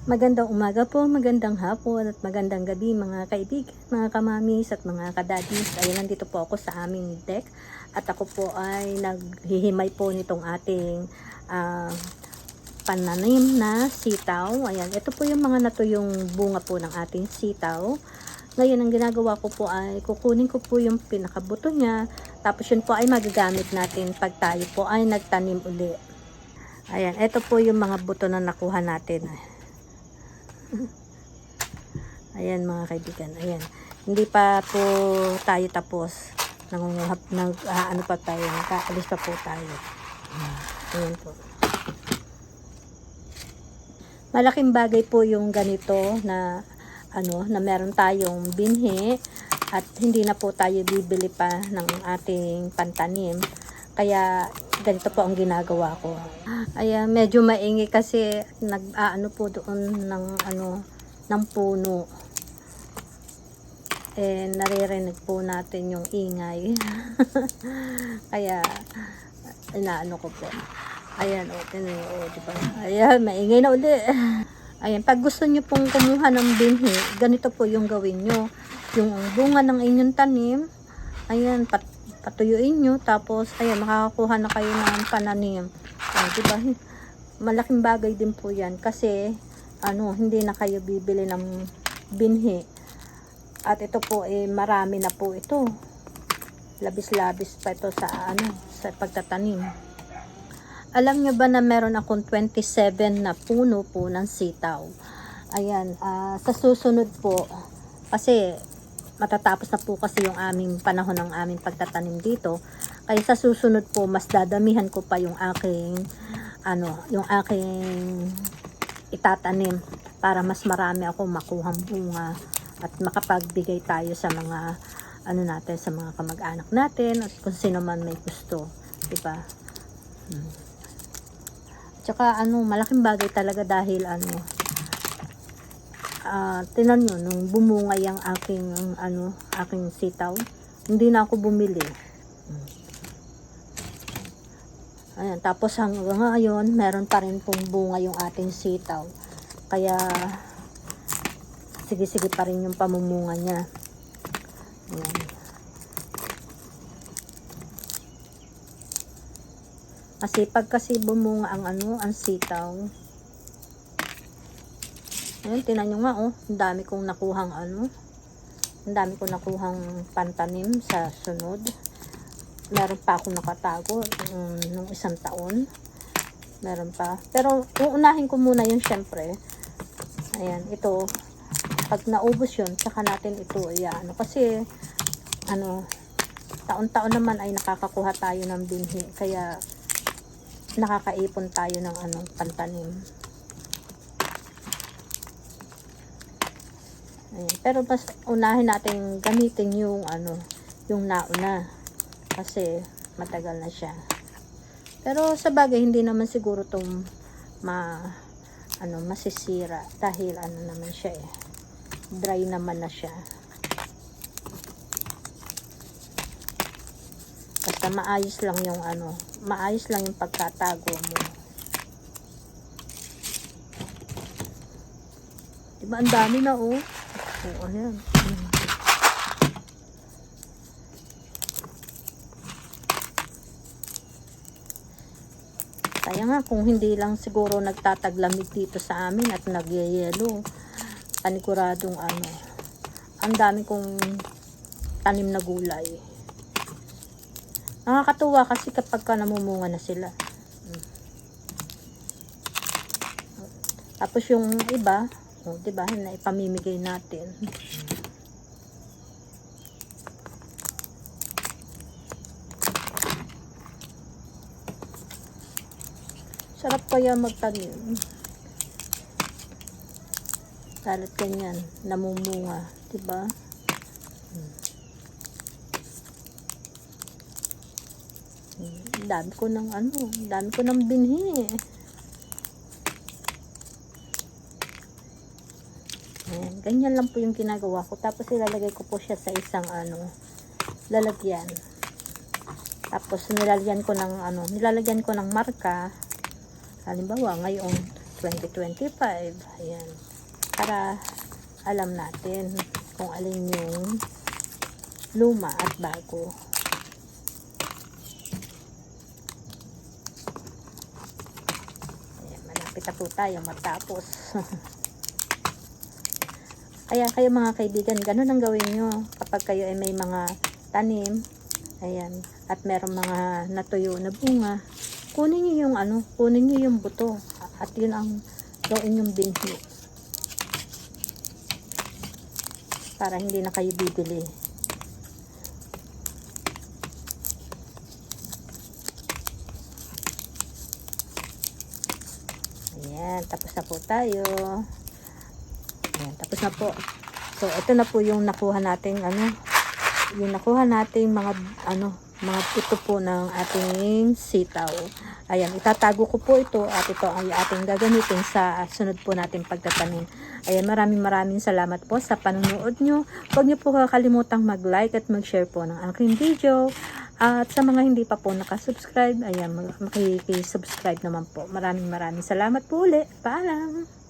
Magandang umaga po, magandang hapon at magandang gabi mga kaibigan, mga kamamis at mga kadadis. Ayun, nandito po ako sa aming deck at ako po ay naghihimay po nitong ating pananim na sitaw. Ayan, ito po yung mga natuyong bunga po ng ating sitaw. Ngayon, ang ginagawa ko po ay kukunin ko po yung pinakabuto niya, tapos yun po ay magagamit natin pag tayo po ay nagtanim uli. Ayan, ito po yung mga buto na nakuha natin. Ayan mga kaibigan, ayan. Hindi pa po tayo tapos. Ano pa tayo, nagkaalis pa po tayo. Ayan po. Malaking bagay po yung ganito na na meron tayong binhi at hindi na po tayo bibili pa ng ating pantanim. Kaya ganito po ang ginagawa ko. Ayan, medyo maingi kasi po doon ng puno. Naririnig po natin yung ingay. Kaya inaano ko po. Ayan, diba? Ayan, maingay na uli. Ayan, pag gusto nyo pong kumuha ng binhi, ganito po yung gawin nyo. Yung bunga ng inyong tanim, ayan, patuyuin nyo, tapos ayan, makakakuha na kayo ng pananim. Diba? Malaking bagay din po yan kasi hindi na kayo bibili ng binhi. At ito po marami na po ito. Labis-labis pa ito sa pagtatanim. Alam nyo ba na meron akong 27 na puno po ng sitaw? Ayan, sa susunod po, kasi matatapos na po kasi yung aming panahon ng aming pagtatanim dito. Kaya sa susunod po, mas dadamihan ko pa yung aking itatanim para mas marami ako makuhang bunga at makapagbigay tayo sa mga sa mga kamag-anak natin at kung sino man may gusto, diba? Tsaka malaking bagay talaga dahil tinan nyo, nung bumunga yung aking sitaw, hindi na ako bumili. Ayan, tapos hanggang ngayon, meron pa rin pong bunga yung ating sitaw. Kaya, sige-sige pa rin yung pamumunga niya. Ayan. Kasi pag bumunga ang sitaw. Ayun, tinan nyo nga, ang dami kong nakuhang pantanim sa sunod. Meron pa akong nakatago nung isang taon. Meron pa. Pero, uunahin ko muna yun syempre. Ayan, ito. Pag naubos yun, tsaka natin ito, kasi, taon-taon naman ay nakakakuha tayo ng binhi. Kaya, nakakaipon tayo ng pantanim. Ayan. Pero mas unahin natin gamitin yung nauna kasi matagal na siya. Pero sa bagay hindi naman siguro tong masisira dahil naman siya dry naman na siya. Basta maayos lang yung pagkatago mo. Diba ang dami na ayan. Kaya nga kung hindi lang siguro nagtataglamig dito sa amin at nagyayelo, paniguradong ang dami kong tanim na gulay. Nakakatuwa kasi kapag namumunga na sila. Tapos yung iba, diba, na ipamimigay natin. Sarap kaya magtanim. Kalat ganyan, namumunga, diba? Dami ko ng binhi. Ayan, ganyan lang po yung ginagawa ko. Tapos ilalagay ko po siya sa isang lalagyan. Tapos nilalagyan ko ng marka. Halimbawa, ngayon 2025. Ayan. Para alam natin kung alin yung luma at bago. Ayan, malapit na po tayo matapos. Kaya kayo mga kaibigan, ganun ang gawin nyo kapag kayo ay may mga tanim, ayan, at merong mga natuyo na bunga, kunin nyo yung kunin nyo yung buto, at yun ang gawin yung binhi para hindi na kayo bibili. Ayan, tapos na po tayo. Ayan, tapos na po. So, ito na po yung nakuha nating yung nakuha nating mga puto po ng ating sitaw. Ayan, itatago ko po ito at ito ay ating gagamitin sa sunod po nating pagtatanim. Ayan, maraming salamat po sa panonood nyo. Huwag nyo po kakalimutang mag-like at mag-share po ng aking video. At sa mga hindi pa po nakasubscribe, ayan, makikisubscribe naman po. Maraming salamat po ulit. Paalam!